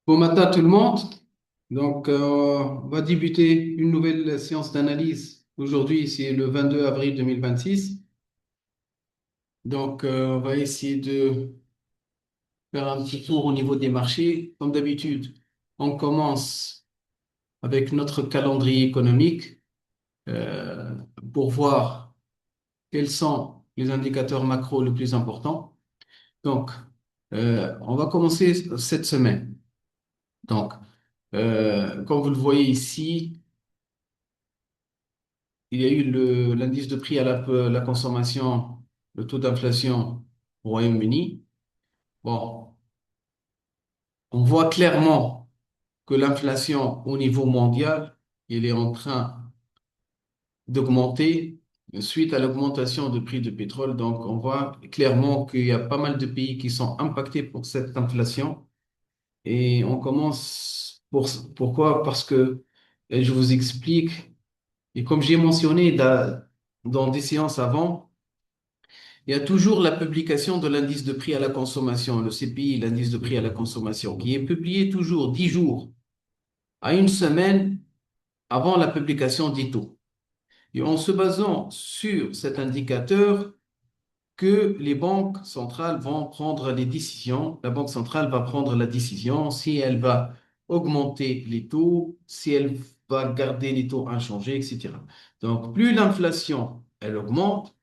Bon matin tout le monde. On va débuter une nouvelle séance d'analyse. Aujourd'hui, c'est le 22 avril 2026. On va essayer de faire un petit tour au niveau des marchés. Comme d'habitude, on commence avec notre calendrier économique euh, pour voir quels sont les indicateurs macro les plus importants. Donc, on va commencer cette semaine. Donc, Comme vous le voyez ici, il y a eu l'indice de prix à la consommation, le taux d'inflation au Royaume-Uni. Bon, on voit clairement que l'inflation au niveau mondial, il est en train d'augmenter suite à l'augmentation du prix du pétrole. Donc, on voit clairement qu'il y a pas mal de pays qui sont impactés pour cette inflation. Et on commence pourquoi? Parce que, et je vous explique, et comme j'ai mentionné dans des séances avant, il y a toujours la publication de l'indice de prix à la consommation, le CPI, l'indice de prix à la consommation, qui est publié toujours 10 jours à une semaine avant la publication des taux. Et en se basant sur cet indicateur, que les banques centrales vont prendre les décisions. La Banque centrale va prendre la décision si elle va augmenter les taux, si elle va garder les taux inchangés, etc. Donc, plus l'inflation, elle augmente,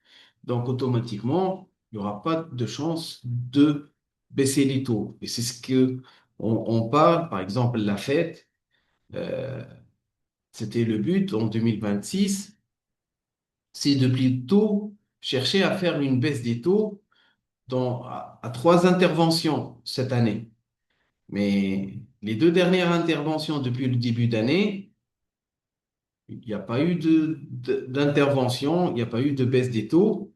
donc automatiquement, il n'y aura pas de chance de baisser les taux. Et c'est ce que on parle, par exemple, la Fed, euh, c'était le but en 2026, c'est de plutôt chercher à faire une baisse des taux à trois interventions cette année. Mais les deux dernières interventions depuis le début d'année, il n'y a pas eu d'intervention, il n'y a pas eu de baisse des taux.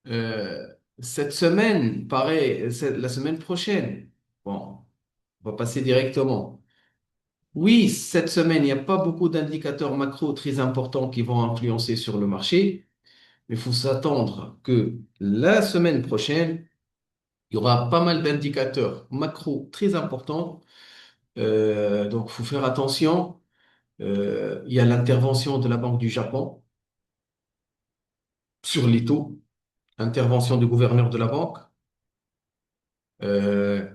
Euh, cette semaine, pareil, la semaine prochaine, bon, on va passer directement. Oui, cette semaine, il n'y a pas beaucoup d'indicateurs macro très importants qui vont influencer sur le marché, mais il faut s'attendre que la semaine prochaine, il y aura pas mal d'indicateurs macro très importants. Donc, il faut faire attention. Il y a l'intervention de la Banque du Japon sur les taux, intervention du gouverneur de la banque. Euh,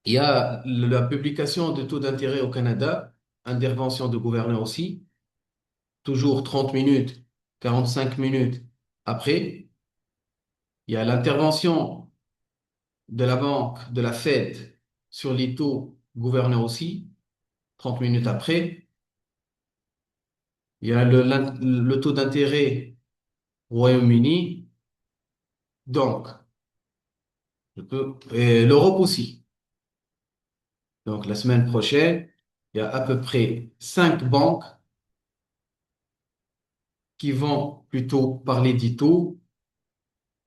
il y a la publication de taux d'intérêt au Canada, intervention de gouverneur aussi, toujours 30 minutes, 45 minutes après. Il y a l'intervention de la banque, de la Fed sur les taux, gouverneur aussi, 30 minutes après. Il y a le taux d'intérêt au Royaume-Uni, donc, et l'Europe aussi. Donc, la semaine prochaine, il y a à peu près cinq banques qui vont plutôt parler des taux.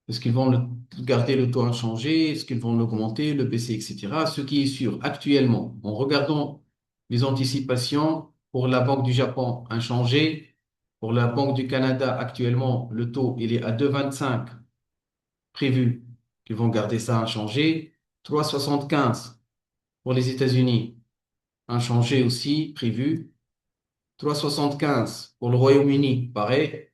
Est-ce qu'ils vont garder le taux inchangé? Est-ce qu'ils vont l'augmenter, le baisser, etc. Ce qui est sûr actuellement, en regardant les anticipations pour la Banque du Japon inchangé, pour la Banque du Canada actuellement, le taux il est à 2,25 prévu qu'ils vont garder ça inchangé. 3,75 pour les États-Unis, inchangé aussi prévu. 3,75 pour le Royaume-Uni, pareil.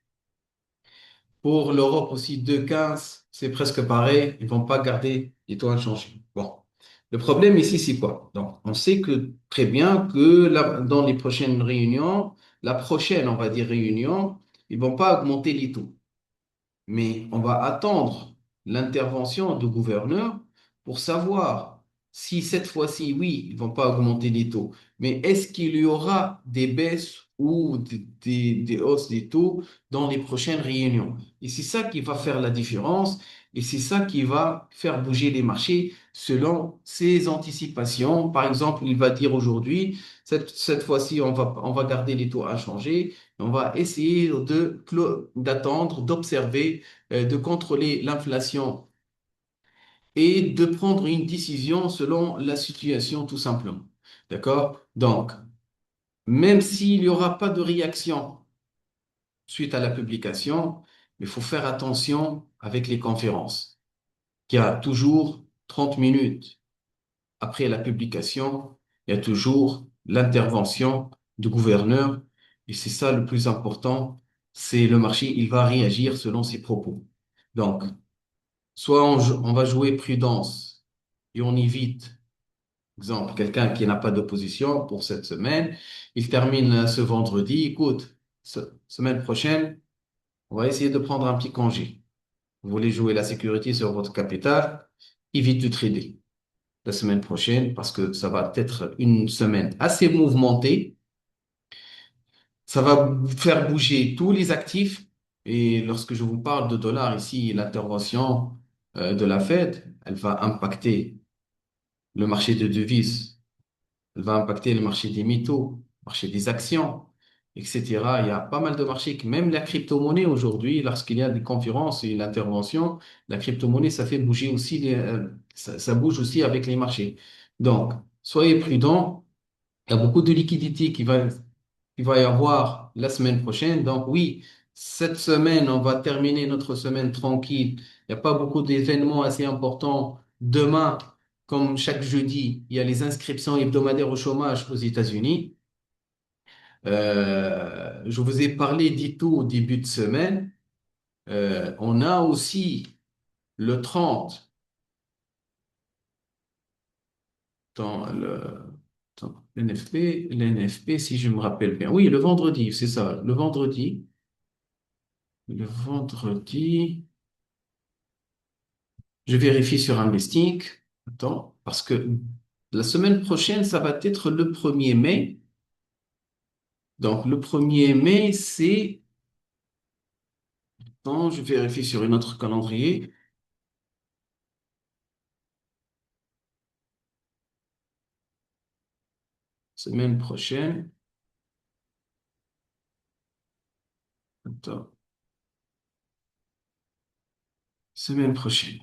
Pour l'Europe aussi, 2,15, c'est presque pareil. Ils vont pas garder les taux inchangés. Bon. Le problème ici, c'est quoi? Donc, on sait que très bien que dans les prochaines réunions, la prochaine, on va dire, réunion, ils vont pas augmenter les taux. Mais on va attendre l'intervention du gouverneur pour savoir si cette fois-ci, oui, ils vont pas augmenter les taux, mais est-ce qu'il y aura des baisses ou des hausses des taux dans les prochaines réunions? Et c'est ça qui va faire la différence et c'est ça qui va faire bouger les marchés selon ses anticipations. Par exemple, il va dire aujourd'hui, cette fois-ci, on va garder les taux inchangés. On va essayer d'attendre, d'observer, de contrôler l'inflation et de prendre une décision selon la situation tout simplement. D'accord? Donc, même s'il n'y aura pas de réaction suite à la publication, il faut faire attention avec les conférences, qui a toujours 30 minutes. après la publication, il y a toujours l'intervention du gouverneur. Et c'est ça le plus important, c'est le marché, il va réagir selon ses propos. Donc, soit on va jouer prudence et on évite, exemple, quelqu'un qui n'a pas d'opposition pour cette semaine, il termine ce vendredi, écoute, semaine prochaine, on va essayer de prendre un petit congé. Vous voulez jouer la sécurité sur votre capital, évite de trader la semaine prochaine parce que ça va être une semaine assez mouvementée. Ça va faire bouger tous les actifs. Et lorsque je vous parle de dollars ici, l'intervention de la Fed, elle va impacter le marché de devises, elle va impacter le marché des métaux, le marché des actions, etc. Il y a pas mal de marchés, même la crypto-monnaie aujourd'hui, lorsqu'il y a des conférences et l'intervention, la crypto-monnaie, ça fait bouger aussi, ça bouge aussi avec les marchés. Donc, soyez prudents. Il y a beaucoup de liquidités qu'il va y avoir la semaine prochaine. Donc oui, cette semaine, on va terminer notre semaine tranquille. Il n'y a pas beaucoup d'événements assez importants. Demain, comme chaque jeudi, il y a les inscriptions hebdomadaires au chômage aux États-Unis. Je vous ai parlé d'ITO au début de semaine. On a aussi le 30 dans dans l'NFP, si je me rappelle bien. Oui, le vendredi, c'est ça. Le vendredi, je vérifie sur Investing. Attends, parce que la semaine prochaine, ça va être le 1er mai. Donc, le 1er mai, c'est... Non, je vérifie sur une autre calendrier. Semaine prochaine. Attends, semaine prochaine.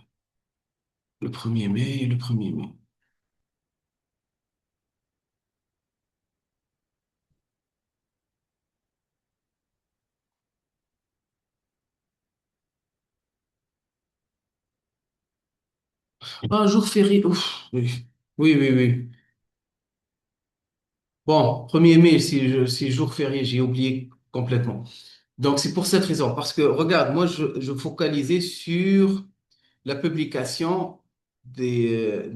Le 1er mai et le 1er mai. Un jour férié. Ouf, oui, oui, oui, oui. Bon, 1er mai, si jour férié, j'ai oublié complètement. Donc, c'est pour cette raison. Parce que, regarde, moi, je focalisais sur la publication de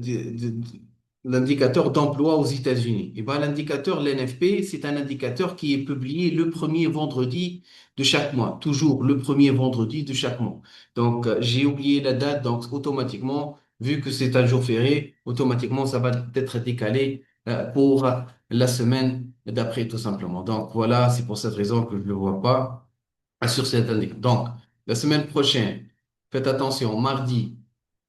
l'indicateur d'emploi aux États-Unis. Et ben, l'indicateur, l'NFP, c'est un indicateur qui est publié le premier vendredi de chaque mois, toujours le premier vendredi de chaque mois. Donc, j'ai oublié la date, donc automatiquement, vu que c'est un jour férié, automatiquement, ça va être décalé pour la semaine d'après, tout simplement. Donc, voilà, c'est pour cette raison que je ne le vois pas sur cette année. Donc, la semaine prochaine, faites attention, mardi,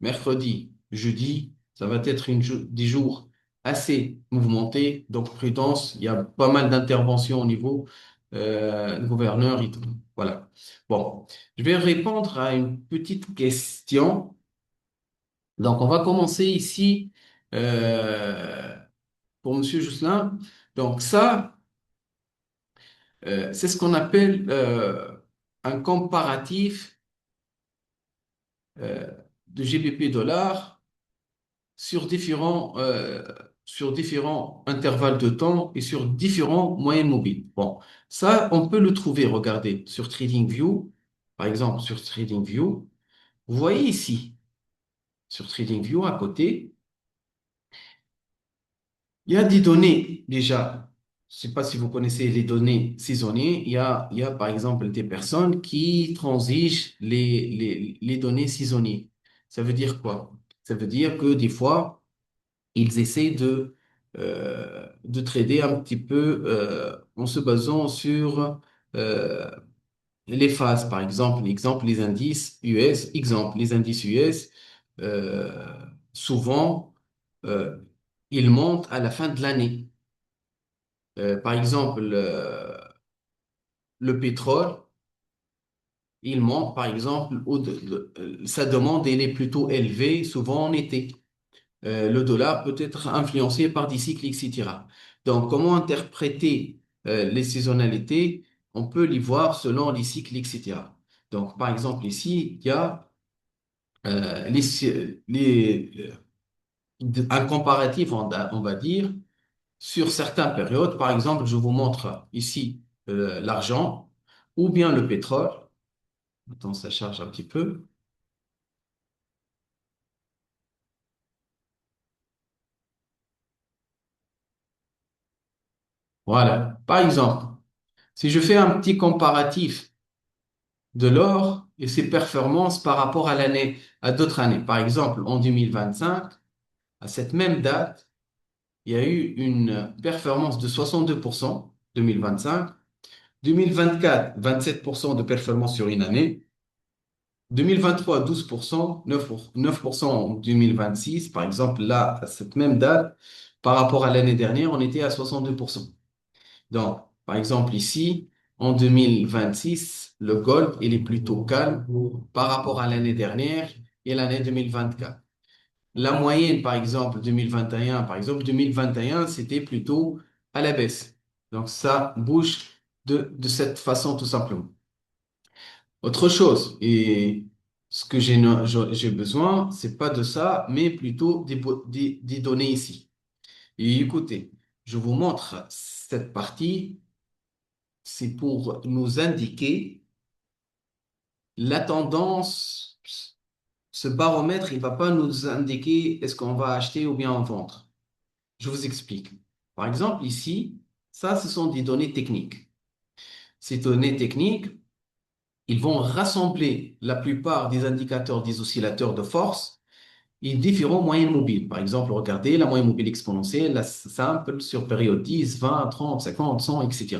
mercredi, jeudi, ça va être des jours assez mouvementés, donc prudence, il y a pas mal d'interventions au niveau gouverneur et tout. Voilà. Bon, je vais répondre à une petite question. Donc, on va commencer ici pour Monsieur Jousselin. Donc, ça, c'est ce qu'on appelle un comparatif euh, de GBP dollar sur différents intervalles de temps et sur différents moyennes mobiles. Bon, ça, on peut le trouver, regardez, sur TradingView, par exemple, sur TradingView. Vous voyez ici, sur TradingView, à côté, il y a des données déjà. Je ne sais pas si vous connaissez les données saisonnières. Il y a par exemple des personnes qui transigent les données saisonnières. Ça veut dire quoi? Ça veut dire que des fois, ils essaient de trader un petit peu en se basant sur les phases. Par exemple, les indices US, les indices US, euh, souvent, euh, ils montent à la fin de l'année. Par exemple, le pétrole, il monte, par exemple, sa demande, elle est plutôt élevée, souvent en été. Le dollar peut être influencé par des cycles, etc. Donc, comment interpréter les saisonnalités? On peut les voir selon les cycles, etc. Donc, par exemple, ici, il y a les un comparatif, on va dire, sur certaines périodes. Par exemple, je vous montre ici l'argent ou bien le pétrole. Attends, ça charge un petit peu. Voilà. Par exemple, si je fais un petit comparatif de l'or et ses performances par rapport à l'année, à d'autres années. Par exemple, en 2025, à cette même date, il y a eu une performance de 62% 2025, 2024, 27% de performance sur une année, 2023, 12%, 9% en 2026. Par exemple, là, à cette même date, par rapport à l'année dernière, on était à 62%. Donc, par exemple, ici, en 2026, le gold, il est plutôt calme par rapport à l'année dernière et l'année 2024. La moyenne, par exemple, 2021, par exemple, 2021, c'était plutôt à la baisse. Donc, ça bouge de cette façon, tout simplement. Autre chose, et ce que j'ai besoin, c'est pas de ça, mais plutôt des données ici. Et écoutez, je vous montre cette partie, c'est pour nous indiquer la tendance. Ce baromètre, il va pas nous indiquer est-ce qu'on va acheter ou bien en vendre. Je vous explique. Par exemple, ici, ça, ce sont des données techniques. Ces données techniques, ils vont rassembler la plupart des indicateurs des oscillateurs de force et différents moyennes mobiles. Par exemple, regardez la moyenne mobile exponentielle, la simple sur période 10, 20, 30, 50, 100, etc.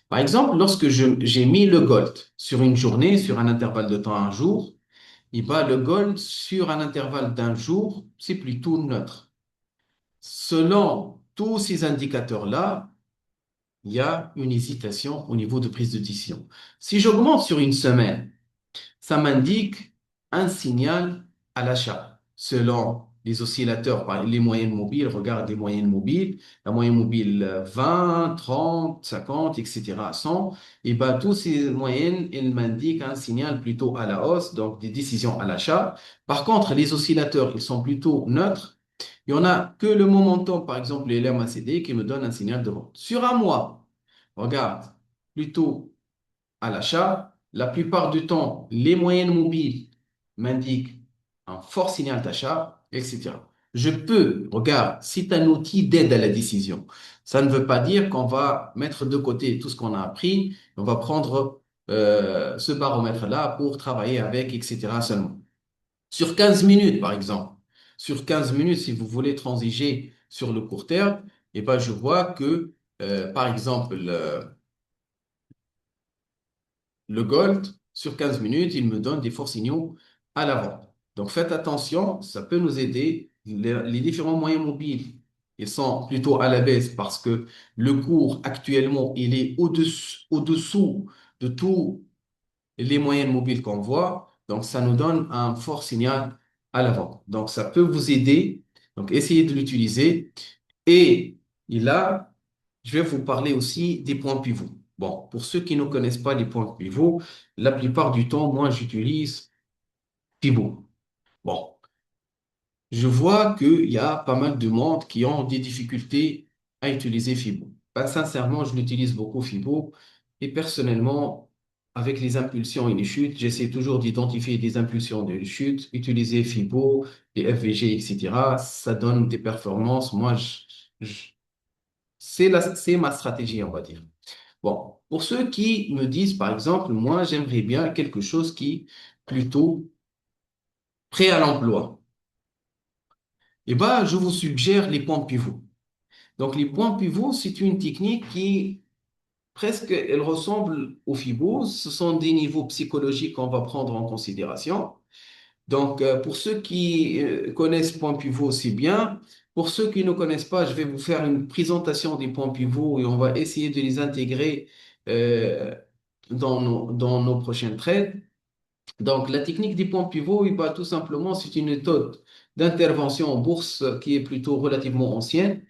Par exemple, lorsque j'ai mis le gold sur une journée, sur un intervalle de temps un jour, et ben, le gold sur un intervalle d'un jour, c'est plutôt neutre. Selon tous ces indicateurs-là, il y a une hésitation au niveau de prise de décision. Si j'augmente sur une semaine, ça m'indique un signal à l'achat. Selon les oscillateurs, les moyennes mobiles, regarde les moyennes mobiles, la moyenne mobile 20, 30, 50, etc., 100, et ben, tous ces moyennes, elles m'indiquent un signal plutôt à la hausse, donc des décisions à l'achat. Par contre, les oscillateurs, ils sont plutôt neutres. Il n'y en a que le momentum, par exemple, les LMACD, qui me donne un signal de vente. Sur un mois, regarde, plutôt à l'achat. La plupart du temps, les moyennes mobiles m'indiquent un fort signal d'achat, etc. Je peux, regarde, c'est un outil d'aide à la décision. Ça ne veut pas dire qu'on va mettre de côté tout ce qu'on a appris, on va prendre ce baromètre-là pour travailler avec, etc. seulement. Sur 15 minutes, par exemple, sur 15 minutes, si vous voulez transiger sur le court terme, eh ben, je vois que, par exemple, le gold, sur 15 minutes, il me donne des forts signaux à l'avant. Donc faites attention, ça peut nous aider. Les différents moyens mobiles, ils sont plutôt à la baisse parce que le cours actuellement, il est au-dessous de tous les moyennes mobiles qu'on voit. Donc ça nous donne un fort signal à l'avant. Donc ça peut vous aider. Donc essayez de l'utiliser. Et là, je vais vous parler aussi des points pivots. Bon, pour ceux qui ne connaissent pas les points pivots, la plupart du temps, moi, j'utilise pivot. Bon, je vois qu'il y a pas mal de monde qui ont des difficultés à utiliser Fibo. Bah, sincèrement, je l'utilise beaucoup Fibo et personnellement, avec les impulsions et les chutes, j'essaie toujours d'identifier des impulsions de chute, utiliser Fibo, les FVG, etc. Ça donne des performances. Moi, c'est ma stratégie, on va dire. Bon, pour ceux qui me disent, par exemple, moi, j'aimerais bien quelque chose qui est plutôt prêt à l'emploi, eh ben, je vous suggère les points pivots. Donc, les points pivots, c'est une technique qui presque, elle ressemble au FIBO. Ce sont des niveaux psychologiques qu'on va prendre en considération. Donc, pour ceux qui connaissent points pivots, c'est bien. Pour ceux qui ne connaissent pas, je vais vous faire une présentation des points pivots et on va essayer de les intégrer euh, dans nos prochains trades. Donc, la technique des points pivots, eh ben, tout simplement, c'est une méthode d'intervention en bourse qui est plutôt relativement ancienne.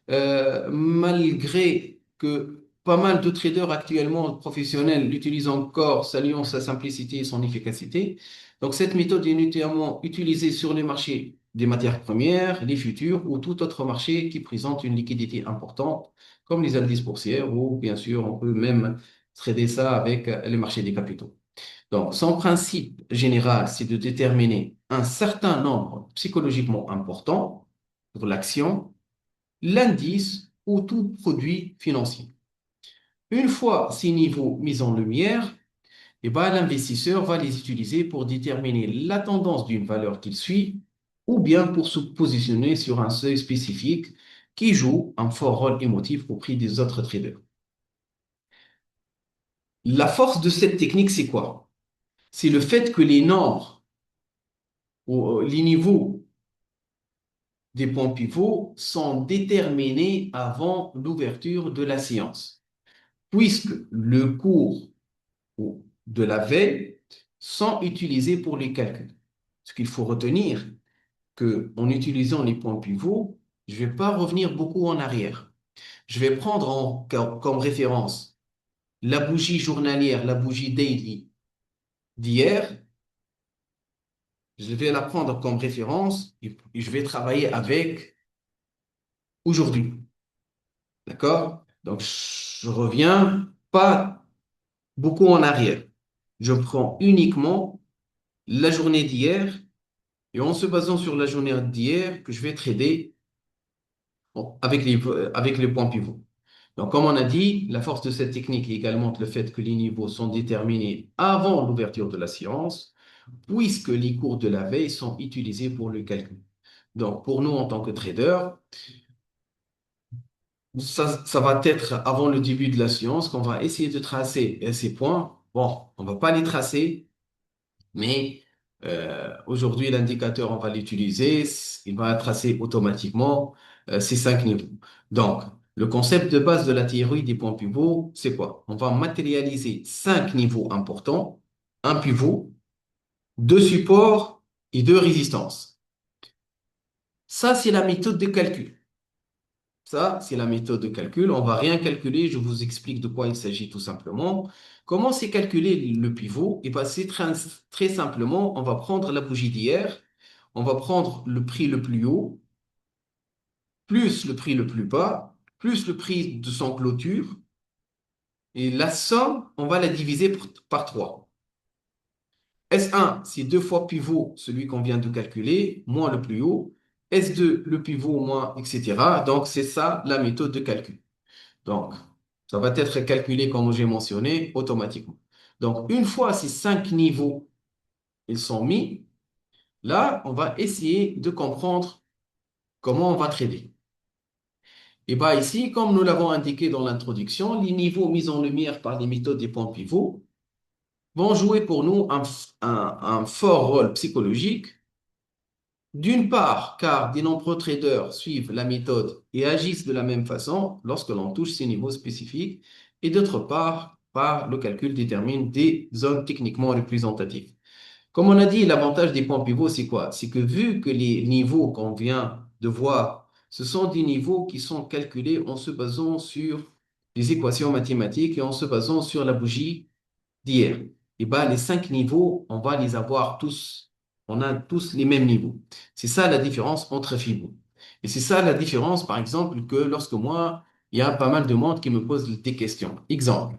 Malgré que pas mal de traders actuellement professionnels l'utilisent encore, saluant sa simplicité et son efficacité. Donc, cette méthode est notamment utilisée sur les marchés des matières premières, les futurs ou tout autre marché qui présente une liquidité importante, comme les indices boursiers ou bien sûr, on peut même trader ça avec les marchés des capitaux. Donc, son principe général, c'est de déterminer un certain nombre psychologiquement important pour l'action, l'indice ou tout produit financier. Une fois ces niveaux mis en lumière, eh ben, l'investisseur va les utiliser pour déterminer la tendance d'une valeur qu'il suit ou bien pour se positionner sur un seuil spécifique qui joue un fort rôle émotif au prix des autres traders. La force de cette technique, c'est quoi? C'est le fait que les nombres ou les niveaux des points pivots sont déterminés avant l'ouverture de la séance, puisque le cours de la veille sont utilisés pour les calculs. Ce qu'il faut retenir, que en utilisant les points pivots, je ne vais pas revenir beaucoup en arrière. Je vais prendre comme référence la bougie journalière, la bougie daily d'hier. Je vais la prendre comme référence et je vais travailler avec aujourd'hui. D'accord? Donc, je reviens pas beaucoup en arrière. Je prends uniquement la journée d'hier et en se basant sur la journée d'hier que je vais trader avec les points pivots. Donc, comme on a dit, la force de cette technique est également le fait que les niveaux sont déterminés avant l'ouverture de la séance, puisque les cours de la veille sont utilisés pour le calcul. Donc, pour nous, en tant que traders, ça va être avant le début de la séance qu'on va essayer de tracer ces points. Bon, on va pas les tracer, mais aujourd'hui, l'indicateur, on va l'utiliser. Il va tracer automatiquement ces 5 niveaux. Donc, le concept de base de la théorie des points pivots, c'est quoi? On va matérialiser 5 niveaux importants, un pivot, 2 supports et 2 résistances. Ça, c'est la méthode de calcul. Ça, c'est la méthode de calcul. On va rien calculer. Je vous explique de quoi il s'agit tout simplement. Comment c'est calculé le pivot? Eh bien, c'est très simplement, on va prendre la bougie d'hier, on va prendre le prix le plus haut, plus le prix le plus bas, plus le prix de son clôture, et la somme, on va la diviser par 3. S1, c'est 2 fois pivot, celui qu'on vient de calculer, moins le plus haut. S2, le pivot moins, etc. Donc, c'est ça la méthode de calcul. Donc, ça va être calculé, comme j'ai mentionné, automatiquement. Donc, une fois ces 5 niveaux, ils sont mis, là, on va essayer de comprendre comment on va trader. Et bien ici, comme nous l'avons indiqué dans l'introduction, les niveaux mis en lumière par les méthodes des points pivots vont jouer pour nous un fort rôle psychologique. D'une part, car de nombreux traders suivent la méthode et agissent de la même façon lorsque l'on touche ces niveaux spécifiques, et d'autre part, par le calcul détermine des zones techniquement représentatives. Comme on a dit, l'avantage des points pivots, c'est quoi? C'est que vu que les niveaux qu'on vient de voir, ce sont des niveaux qui sont calculés en se basant sur des équations mathématiques et en se basant sur la bougie d'hier. Et ben, les 5 niveaux, on va les avoir tous. On a tous les mêmes niveaux. C'est ça la différence entre Fibon. Et c'est ça la différence, par exemple, que lorsque moi, il y a pas mal de monde qui me pose des questions. Exemple,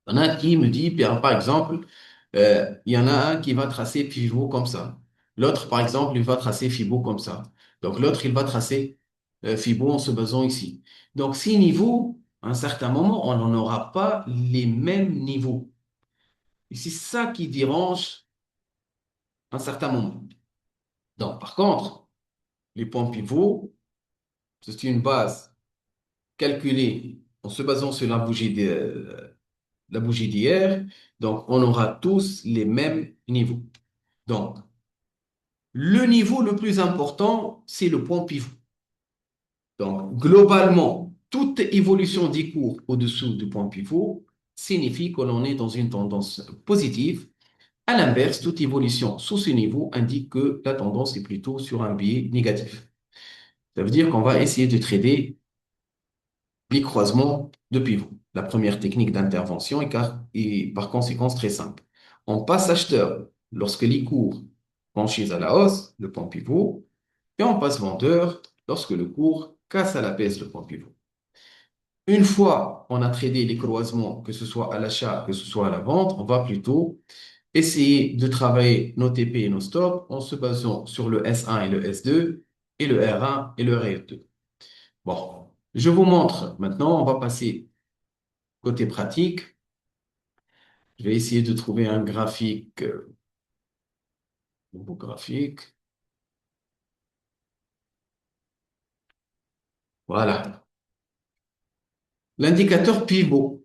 il y en a un qui me dit, par exemple, il y en a un qui va tracer Fibo comme ça. L'autre, par exemple, il va tracer Fibo comme ça. Donc l'autre, il va tracer Fibo en se basant ici. Donc ces niveaux, à un certain moment, on n'en aura pas les mêmes niveaux. Et c'est ça qui dérange à un certain moment. Donc, par contre, les points pivots, c'est une base calculée en se basant sur la bougie d'hier. Donc, on aura tous les mêmes niveaux. Donc, le niveau le plus important, c'est le point pivot. Donc, globalement, toute évolution des cours au-dessous du point pivot signifie que l'on est dans une tendance positive. À l'inverse, toute évolution sous ce niveau indique que la tendance est plutôt sur un biais négatif. Ça veut dire qu'on va essayer de trader les croisements de pivot. La première technique d'intervention est par conséquent très simple. On passe acheteur lorsque les cours franchissent à la hausse, le point pivot, et on passe vendeur lorsque le cours casse à la baisse le point pivot. Une fois on a tradé les croisements, que ce soit à l'achat, que ce soit à la vente, on va plutôt essayer de travailler nos TP et nos stops en se basant sur le S1 et le S2 et le R1 et le R2. Bon, je vous montre maintenant, on va passer côté pratique. Je vais essayer de trouver un graphique, un beau graphique. Voilà. L'indicateur pivot.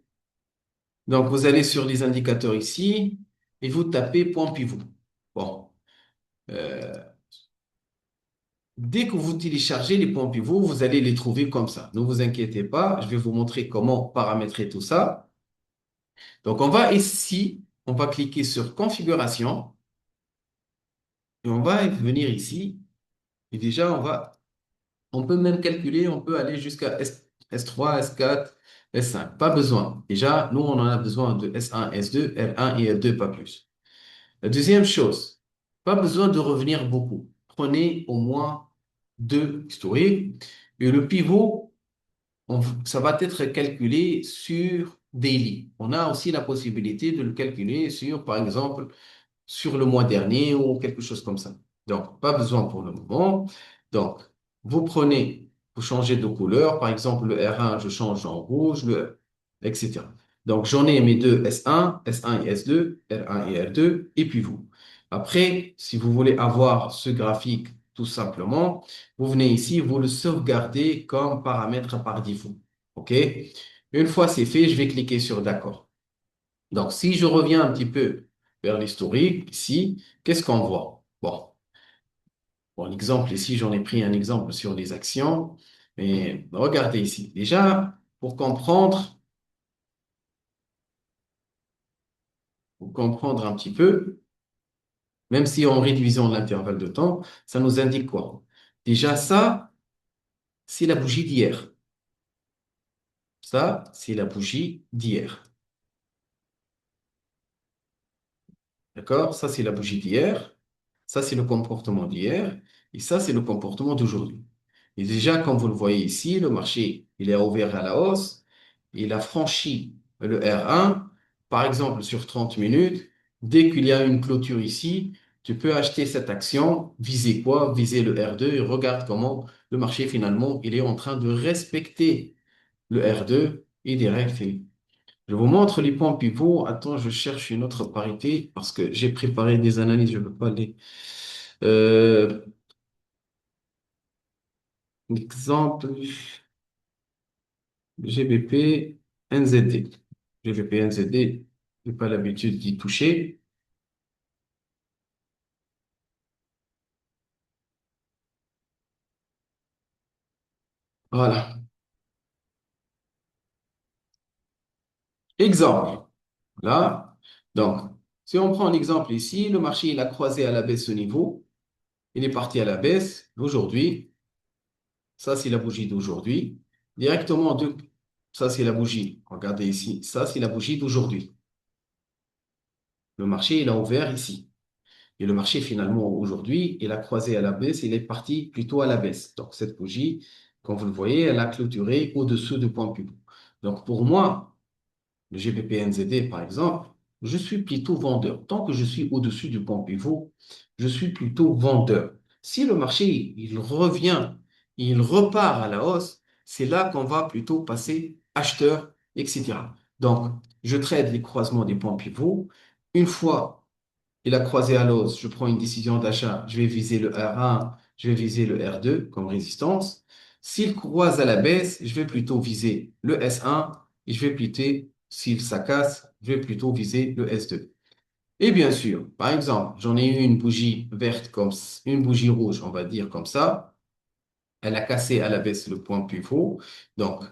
Donc, vous allez sur les indicateurs ici et vous tapez point pivot. Bon. Euh, Dès que vous téléchargez les points pivots, vous allez les trouver comme ça. Ne vous inquiétez pas, je vais vous montrer comment paramétrer tout ça. Donc, on va ici, on va cliquer sur configuration et on va venir ici. Et déjà, on peut même calculer, on peut aller jusqu'à S3, S4, S5. Pas besoin. Déjà, nous, on en a besoin de S1, S2, R1 et R2, pas plus. La deuxième chose, pas besoin de revenir beaucoup. Prenez au moins deux historiques. Et le pivot, ça va être calculé sur daily. On a aussi la possibilité de le calculer sur, par exemple, sur le mois dernier ou quelque chose comme ça. Donc, pas besoin pour le moment. Donc, vous prenez, vous changez de couleur. Par exemple, le R1, je change en rouge, etc. Donc, j'en ai mes deux S1, S1 et S2, R1 et R2, et puis vous. Après, si vous voulez avoir ce graphique tout simplement, vous venez ici, vous le sauvegardez comme paramètre par défaut. OK? Une fois c'est fait, je vais cliquer sur d'accord. Donc, si je reviens un petit peu vers l'historique, ici, qu'est-ce qu'on voit? Bon, l'exemple ici, j'en ai pris un exemple sur les actions, mais regardez ici. Déjà, pour comprendre un petit peu, même si en réduisant l'intervalle de temps, ça nous indique quoi? Déjà, ça, c'est la bougie d'hier. Ça, c'est la bougie d'hier. D'accord? Ça, c'est la bougie d'hier. Ça, c'est le comportement d'hier. Et ça, c'est le comportement d'aujourd'hui. Et déjà, comme vous le voyez ici, le marché, il est ouvert à la hausse. Il a franchi le R1. Par exemple, sur 30 minutes, dès qu'il y a une clôture ici, tu peux acheter cette action, viser quoi? Viser le R2 et regarde comment le marché, finalement, il est en train de respecter le R2 et direct. Je vous montre les points pivots. Attends, je cherche une autre parité parce que j'ai préparé des analyses, je ne peux pas les... Euh, exemple, GBP, NZD. GBP, NZD, je n'ai pas l'habitude d'y toucher. Voilà. Exemple. Là. Donc, si on prend l'exemple ici, le marché, il a croisé à la baisse ce niveau. Il est parti à la baisse. Aujourd'hui, ça, c'est la bougie d'aujourd'hui. Directement, ça, c'est la bougie. Regardez ici. Ça, c'est la bougie d'aujourd'hui. Le marché, il a ouvert ici. Et le marché, finalement, aujourd'hui, il a croisé à la baisse, il est parti plutôt à la baisse. Donc, cette bougie, comme vous le voyez, elle a clôturé au-dessous du point plus bas. Donc, pour moi, le GBP-NZD, par exemple, je suis plutôt vendeur. Tant que je suis au-dessus du point pivot, je suis plutôt vendeur. Si le marché, il revient, il repart à la hausse, c'est là qu'on va plutôt passer acheteur, etc. Donc, je trade les croisements des points pivots. Une fois il a croisé à l'os, je prends une décision d'achat, je vais viser le R1, je vais viser le R2 comme résistance. S'il croise à la baisse, je vais plutôt viser le S1 et je vais plutôt, s'il ça casse, je vais plutôt viser le S2. Et bien sûr, par exemple, j'en ai eu une bougie verte une bougie rouge, on va dire comme ça. Elle a cassé à la baisse le point pivot. Donc,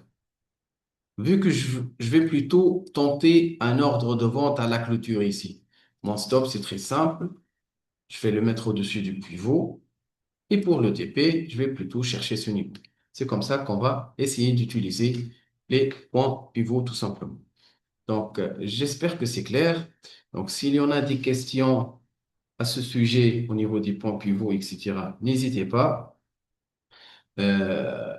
vu que je vais plutôt tenter un ordre de vente à la clôture ici. Mon stop, c'est très simple. Je vais le mettre au-dessus du pivot. Et pour le TP, je vais plutôt chercher ce niveau. C'est comme ça qu'on va essayer d'utiliser les points pivots tout simplement. Donc, j'espère que c'est clair. Donc, s'il y en a des questions à ce sujet au niveau des points pivots, etc., n'hésitez pas. euh,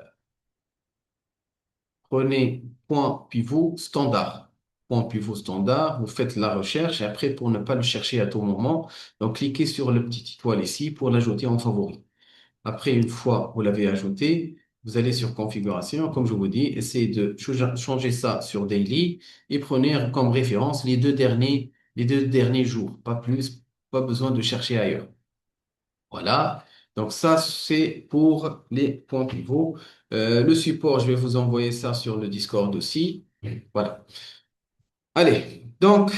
prenez point pivot standard. Point pivot standard, vous faites la recherche et après, pour ne pas le chercher à tout moment, donc cliquez sur le petit étoile ici pour l'ajouter en favori. Après, une fois vous l'avez ajouté, vous allez sur configuration, comme je vous dis, essayez de changer ça sur daily et prenez comme référence les deux derniers jours, pas plus, pas besoin de chercher ailleurs. Voilà. Donc ça, c'est pour les points pivots. Le support, je vais vous envoyer ça sur le Discord aussi. Voilà. Allez, donc,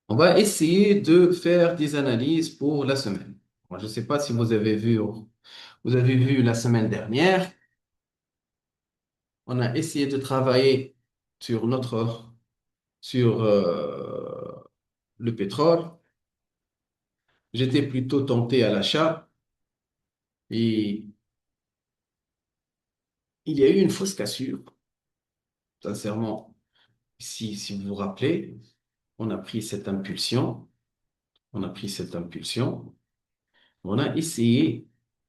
on va essayer de faire des analyses pour la semaine. Moi, je ne sais pas si vous avez vu la semaine dernière, on a essayé de travailler sur sur le pétrole. J'étais plutôt tenté à l'achat et il y a eu une fausse cassure, sincèrement. Si vous vous rappelez, on a pris cette impulsion, on a pris cette impulsion, on a essayé,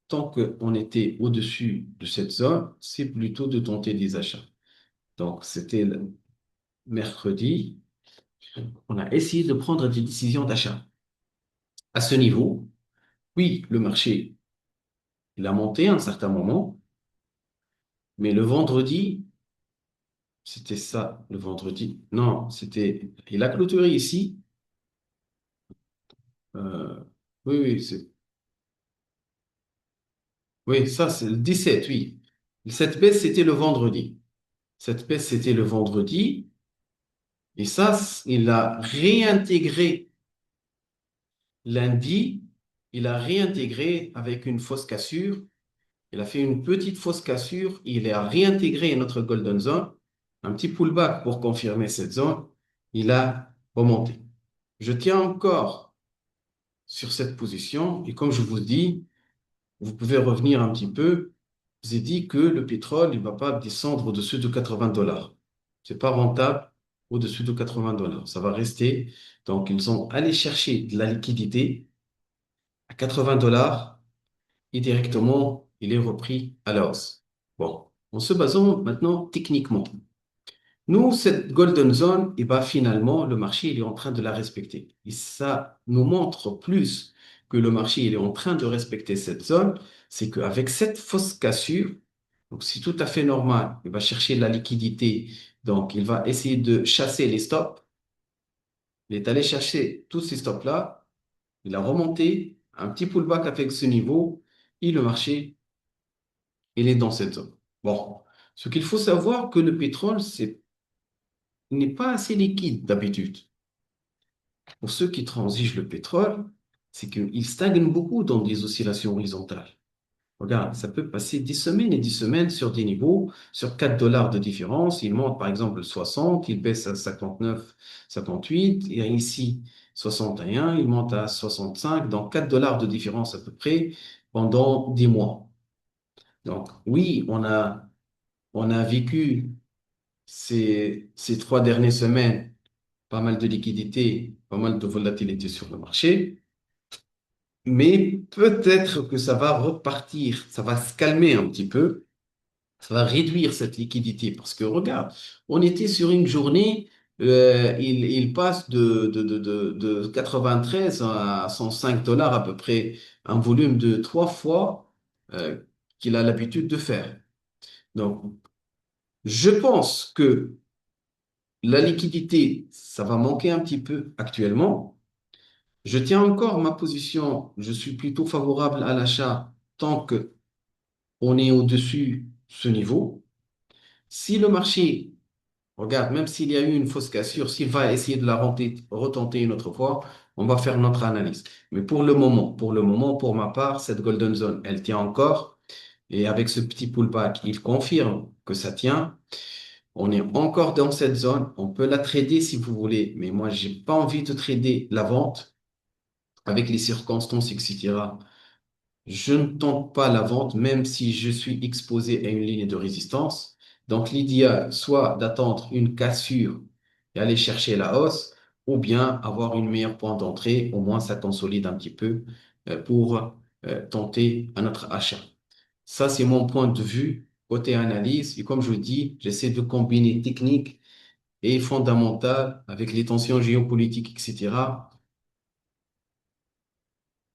tant qu'on était au-dessus de cette zone, c'est plutôt de tenter des achats. Donc, c'était le mercredi, on a essayé de prendre des décisions d'achat. À ce niveau, oui, le marché, il a monté à un certain moment, mais le vendredi, c'était ça, le vendredi. Non, il a clôturé ici. Euh, oui, oui, oui, ça, c'est le 17, oui. Cette baisse, c'était le vendredi. Cette baisse, c'était le vendredi. Et ça, il a réintégré lundi. Il a réintégré avec une fausse cassure. Il a fait une petite fausse cassure. Il a réintégré notre Golden Zone. Un petit pullback pour confirmer cette zone. Il a remonté. Je tiens encore sur cette position. Et comme je vous dis, vous pouvez revenir un petit peu. Je vous ai dit que le pétrole, il ne va pas descendre au-dessus de 80 dollars. C'est pas rentable au-dessus de 80 dollars. Ça va rester. Donc, ils sont allés chercher de la liquidité à 80 dollars et directement, il est repris à la hausse. Bon, en se basant maintenant techniquement. Nous, cette golden zone, et ben finalement, le marché, il est en train de la respecter. Et ça nous montre plus que le marché, il est en train de respecter cette zone, c'est qu'avec cette fausse cassure, donc c'est tout à fait normal, il va chercher de la liquidité, donc il va essayer de chasser les stops, il est allé chercher tous ces stops-là, il a remonté un petit pullback avec ce niveau, et le marché, il est dans cette zone. Bon, ce qu'il faut savoir que le pétrole, n'est pas assez liquide d'habitude. Pour ceux qui transigent le pétrole, c'est qu'il stagne beaucoup dans des oscillations horizontales. Regarde, ça peut passer des semaines et des semaines sur des niveaux, sur 4 dollars de différence. Il monte par exemple 60, il baisse à 59, 58, et ici 61, il monte à 65, donc 4 dollars de différence à peu près pendant des mois. Donc oui, on a vécu ces 3 dernières semaines pas mal de liquidité, pas mal de volatilité sur le marché, mais peut-être que ça va repartir, ça va se calmer un petit peu, ça va réduire cette liquidité parce que regarde, on était sur une journée, il passe de 93 à 105 dollars à peu près, un volume de 3 fois euh, qu'il a l'habitude de faire. Donc, je pense que la liquidité, ça va manquer un petit peu actuellement. Je tiens encore ma position. Je suis plutôt favorable à l'achat tant que on est au-dessus de ce niveau. Si le marché, regarde, même s'il y a eu une fausse cassure, s'il va essayer de la retenter une autre fois, on va faire notre analyse. Mais pour le moment, pour ma part, cette golden zone, elle tient encore. Et avec ce petit pullback, il confirme que ça tient. On est encore dans cette zone. On peut la trader si vous voulez, mais moi, j'ai pas envie de trader la vente avec les circonstances, etc. Je ne tente pas la vente, même si je suis exposé à une ligne de résistance. Donc, l'idéal, soit d'attendre une cassure et aller chercher la hausse, ou bien avoir une meilleure point d'entrée, au moins ça consolide un petit peu pour tenter un autre achat. Ça, c'est mon point de vue côté analyse. Et comme je dis, j'essaie de combiner technique et fondamental avec les tensions géopolitiques, etc.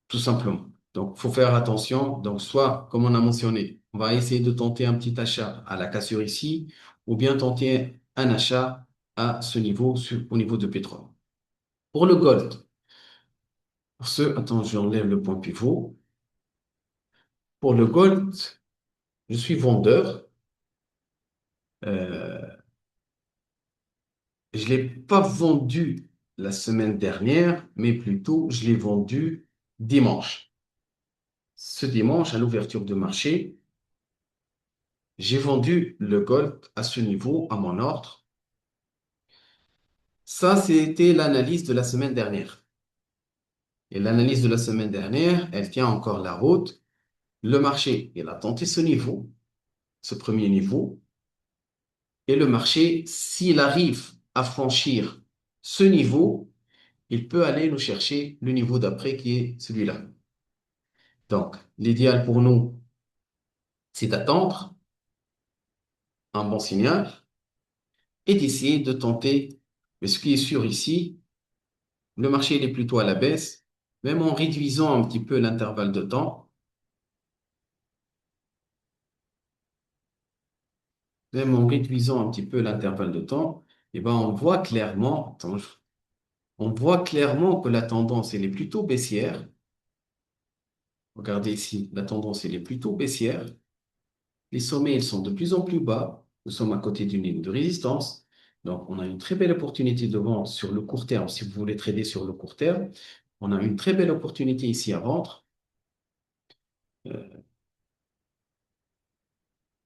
Tout simplement. Donc, faut faire attention. Donc, soit, comme on a mentionné, on va essayer de tenter un petit achat à la cassure ici, ou bien tenter un achat à ce niveau, au niveau de pétrole. Pour le gold, attends, j'enlève le point pivot. Pour le gold, je suis vendeur. Euh, je l'ai pas vendu la semaine dernière, mais plutôt je l'ai vendu dimanche. Ce dimanche, à l'ouverture de marché, j'ai vendu le gold à ce niveau, à mon ordre. Ça, c'était l'analyse de la semaine dernière. Et l'analyse de la semaine dernière, elle tient encore la route. Le marché, il a tenté ce niveau, ce premier niveau. Et le marché, s'il arrive à franchir ce niveau, il peut aller nous chercher le niveau d'après qui est celui-là. Donc, l'idéal pour nous, c'est d'attendre un bon signal et d'essayer de tenter. Mais ce qui est sûr ici, le marché il est plutôt à la baisse, même en réduisant un petit peu l'intervalle de temps, même en réduisant un petit peu l'intervalle de temps, eh ben on voit clairement, attends, on voit clairement que la tendance elle est plutôt baissière. Regardez ici, la tendance elle est plutôt baissière. Les sommets ils sont de plus en plus bas. Nous sommes à côté d'une ligne de résistance. Donc, on a une très belle opportunité de vente sur le court terme. Si vous voulez trader sur le court terme, on a une très belle opportunité ici à vendre. Euh,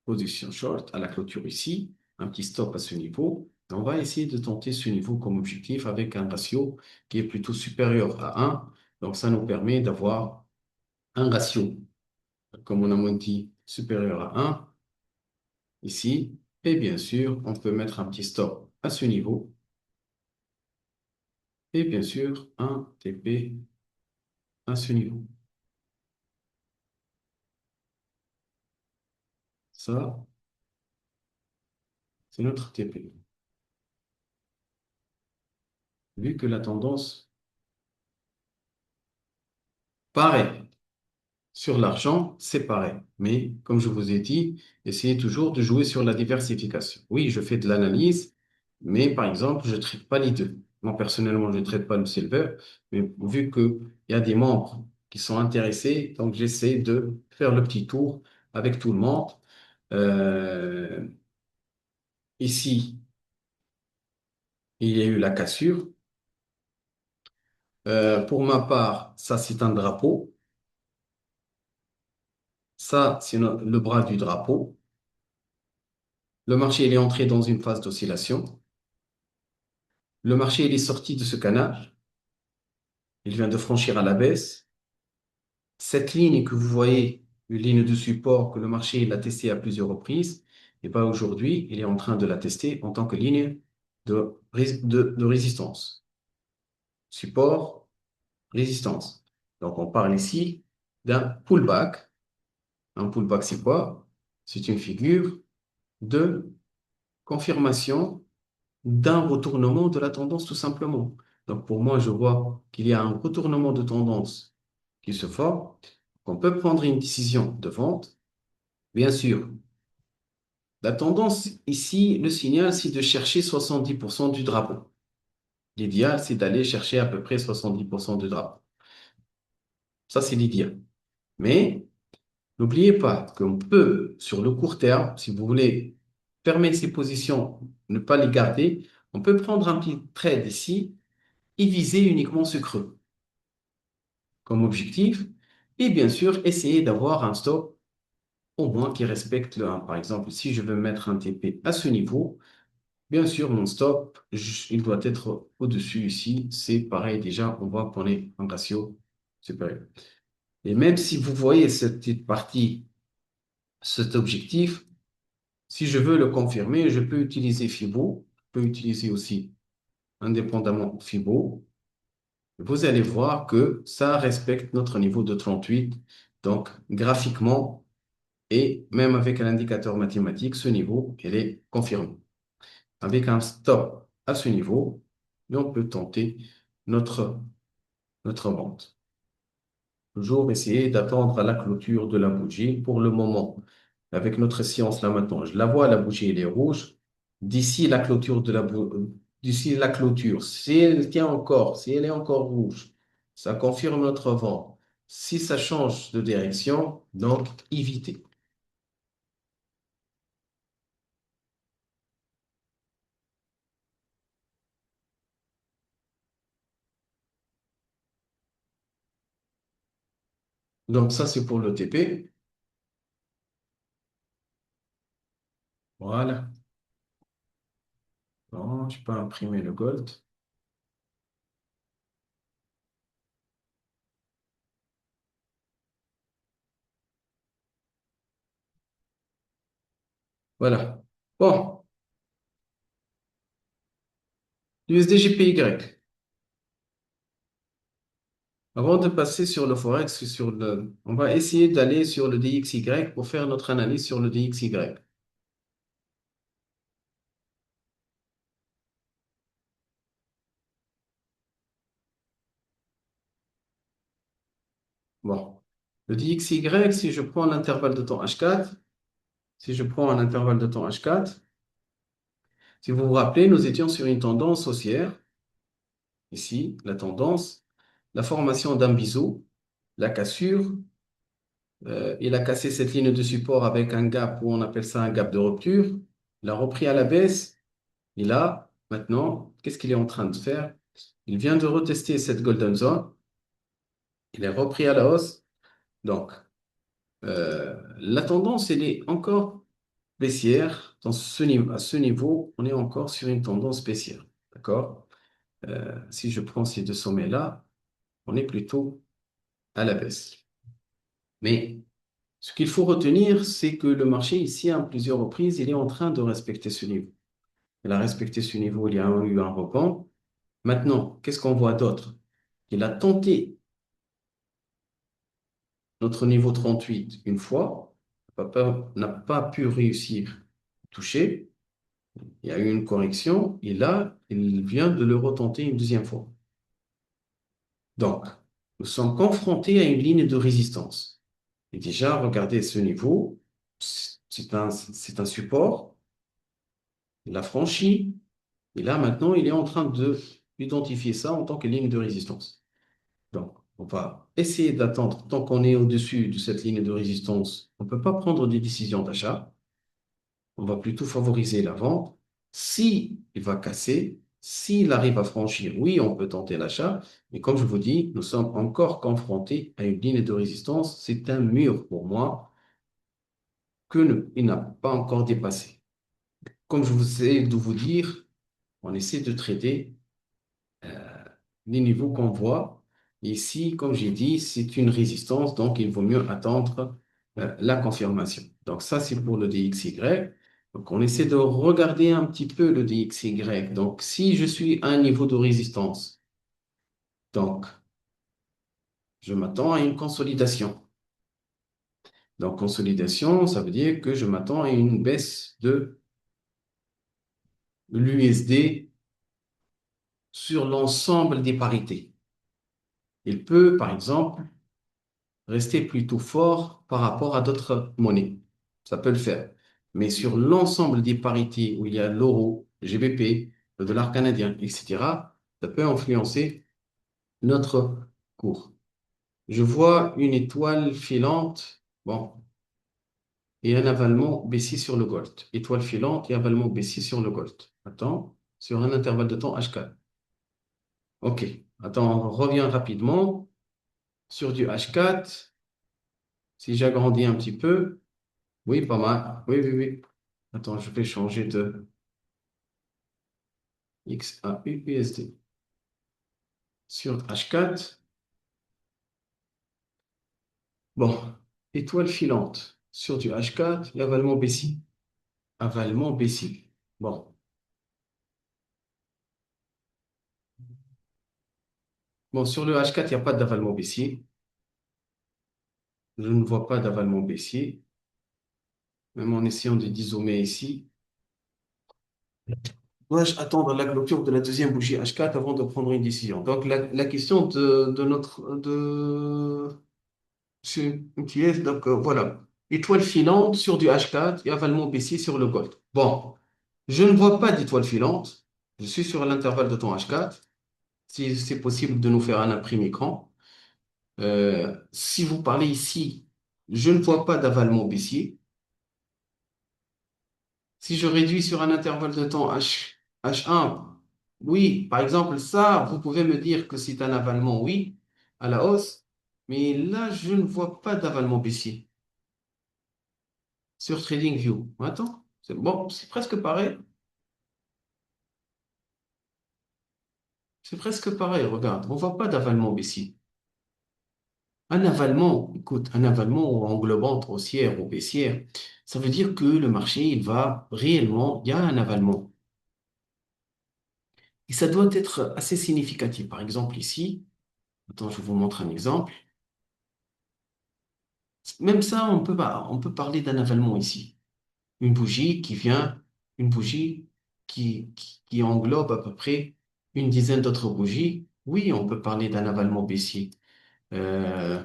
Position short à la clôture ici, un petit stop à ce niveau. On va essayer de tenter ce niveau comme objectif avec un ratio qui est plutôt supérieur à 1. Donc, ça nous permet d'avoir un ratio, comme on a dit, supérieur à 1 ici. Et bien sûr, on peut mettre un petit stop à ce niveau. Et bien sûr, un TP à ce niveau. Ça, c'est notre TP. Vu que la tendance paraît sur l'argent, c'est pareil. Mais comme je vous ai dit, essayez toujours de jouer sur la diversification. Oui, je fais de l'analyse, mais par exemple, je ne traite pas les deux. Moi, personnellement, je ne traite pas le silver, mais vu qu'il y a des membres qui sont intéressés, donc j'essaie de faire le petit tour avec tout le monde. Euh, Ici, il y a eu la cassure. Pour ma part, ça, c'est un drapeau. Ça, c'est le bras du drapeau. Le marché, il est entré dans une phase d'oscillation. Le marché, il est sorti de ce canal. Il vient de franchir à la baisse. Cette ligne que vous voyez, une ligne de support que le marché il a testée à plusieurs reprises, et pas aujourd'hui, il est en train de la tester en tant que ligne de résistance. Support, résistance. Donc, on parle ici d'un pullback. Un pullback, c'est quoi? C'est une figure de confirmation d'un retournement de la tendance, tout simplement. Donc, pour moi, je vois qu'il y a un retournement de tendance qui se forme. On peut prendre une décision de vente. Bien sûr, la tendance ici, le signal, c'est de chercher 70% du drapeau. L'idéal, c'est d'aller chercher à peu près 70% du drapeau. Ça, c'est l'idéal. Mais n'oubliez pas qu'on peut, sur le court terme, si vous voulez fermer ces positions, ne pas les garder, on peut prendre un petit trade ici et viser uniquement ce creux comme objectif. Et bien sûr, essayer d'avoir un stop au moins qui respecte le 1. Par exemple, si je veux mettre un TP à ce niveau, bien sûr, mon stop, il doit être au-dessus ici. C'est pareil, déjà, on voit qu'on est en ratio supérieur. Et même si vous voyez cette petite partie, cet objectif, si je veux le confirmer, je peux utiliser Fibo, je peux utiliser aussi indépendamment Fibo. Vous allez voir que ça respecte notre niveau de 38. Donc, graphiquement Et même avec un indicateur mathématique, ce niveau, il est confirmé. Avec un stop à ce niveau, et on peut tenter notre, notre vente. Toujours essayer d'attendre à la clôture de la bougie. Pour le moment, avec notre science là maintenant, je la vois, la bougie, elle est rouge. D'ici la clôture d'ici la clôture, si elle tient encore, si elle est encore rouge, ça confirme notre vent. Si ça change de direction, donc évitez. Donc ça, c'est pour le TP. Voilà. Non, je peux imprimer le gold. Voilà. Bon, l'USD-JPY. Avant de passer sur le Forex, on va essayer d'aller sur le DXY pour faire notre analyse sur le DXY. Bon. Le DXY, si je prends l'intervalle de temps H4, si je prends un intervalle de temps H4, si vous vous rappelez, nous étions sur une tendance haussière. Ici, la tendance, la formation d'un biseau, la cassure. Il a cassé cette ligne de support avec un gap où on appelle ça un gap de rupture. Il a repris à la baisse. Et là, maintenant, qu'est-ce qu'il est en train de faire? Il vient de retester cette golden zone. Il est repris à la hausse. Donc, la tendance, elle est encore baissière. À ce niveau, on est encore sur une tendance baissière. D'accord? Si je prends ces deux sommets-là, on est plutôt à la baisse. Mais ce qu'il faut retenir, c'est que le marché ici, à plusieurs reprises, il est en train de respecter ce niveau. Il a respecté ce niveau, il y a eu un rebond. Maintenant, qu'est-ce qu'on voit d'autre? Il a tenté notre niveau 38 une fois, n'a pas pu réussir à toucher. Il y a eu une correction et là, il vient de le retenter une deuxième fois. Donc, nous sommes confrontés à une ligne de résistance. Et déjà, regardez ce niveau, c'est un support, il a franchi, et là, maintenant, il est en train de identifier ça en tant que ligne de résistance. Donc, on va essayer d'attendre tant qu'on est au-dessus de cette ligne de résistance. On ne peut pas prendre des décisions d'achat. On va plutôt favoriser la vente. Si il va casser, s'il arrive à franchir, oui, on peut tenter l'achat. Mais comme je vous dis, nous sommes encore confrontés à une ligne de résistance. C'est un mur pour moi il n'a pas encore dépassé. Comme je vous ai de vous dire, on essaie de trader les niveaux qu'on voit. Ici, comme j'ai dit, c'est une résistance, donc il vaut mieux attendre la confirmation. Donc ça, c'est pour le DXY. Donc on essaie de regarder un petit peu le DXY. Donc si je suis à un niveau de résistance, donc je m'attends à une consolidation. Donc consolidation, ça veut dire que je m'attends à une baisse de l'USD sur l'ensemble des parités. Il peut, par exemple, rester plutôt fort par rapport à d'autres monnaies. Ça peut le faire. Mais sur l'ensemble des parités où il y a l'euro, le GBP, le dollar canadien, etc., ça peut influencer notre cours. Je vois une étoile filante, bon, et un avalement baissier sur le gold. Étoile filante et avalement baissier sur le gold. Attends, sur un intervalle de temps H4. OK. Attends, on revient rapidement sur du H4. Si j'agrandis un petit peu, oui, pas mal. Oui, oui, oui. Attends, je vais changer de X à USD. Sur H4, bon, étoile filante. Sur du H4, l'avalement baissier. Avalement baissier. Bon. Bon, sur le H4, il n'y a pas d'avalement baissier. Je ne vois pas d'avalement baissier. même en essayant de dézoomer ici. Dois-je attendre la clôture de la deuxième bougie H4 avant de prendre une décision? Donc, la question qui est, donc, voilà, étoile filante sur du H4 et avalement baissier sur le gold. Bon, je ne vois pas d'étoile filante. Je suis sur l'intervalle de temps H4. Si c'est possible de nous faire un imprimé écran. Si vous parlez ici, je ne vois pas d'avalement baissier. Si je réduis sur un intervalle de temps H1, oui, par exemple, ça, vous pouvez me dire que c'est un avalement, oui, à la hausse, mais là, je ne vois pas d'avalement baissier sur TradingView. Attends, c'est bon, c'est presque pareil. C'est presque pareil, regarde, on ne voit pas d'avalement baissier. Un avalement, écoute, un avalement englobant haussière ou baissière, ça veut dire que le marché, il va réellement, il y a un avalement. Et ça doit être assez significatif. Par exemple, ici, attends, je vous montre un exemple. Même ça, on peut parler d'un avalement ici. Une bougie qui vient, une bougie qui englobe à peu près une dizaine d'autres bougies. Oui, on peut parler d'un avalement baissier. Euh,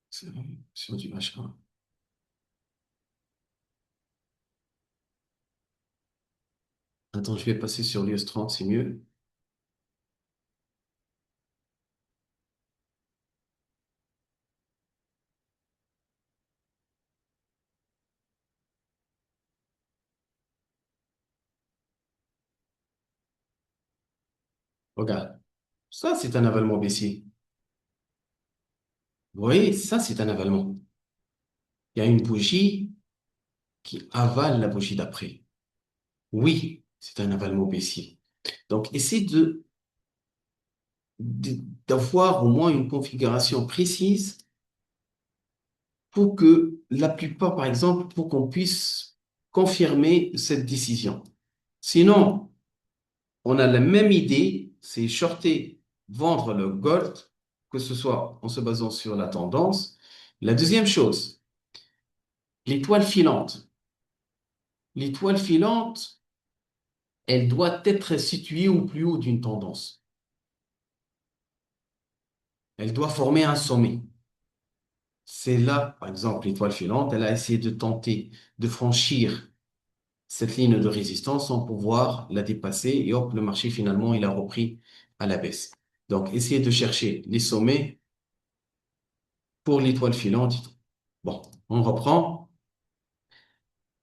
sur sur du H1. Attends, je vais passer sur l'US30, c'est mieux. Regarde, ça, c'est un avalement baissier. Vous voyez, ça, c'est un avalement. Il y a une bougie qui avale la bougie d'après. Oui, c'est un avalement baissier. Donc, essayez d'avoir au moins une configuration précise pour que la plupart, par exemple, pour qu'on puisse confirmer cette décision. Sinon, on a la même idée, c'est shorter, vendre le gold, que ce soit en se basant sur la tendance. La deuxième chose, l'étoile filante. L'étoile filante, elle doit être située au plus haut d'une tendance. Elle doit former un sommet. C'est là, par exemple, l'étoile filante, elle a essayé de tenter de franchir cette ligne de résistance sans pouvoir la dépasser et hop, le marché finalement, il a repris à la baisse. Donc, essayez de chercher les sommets pour l'étoile filante. Bon, on reprend.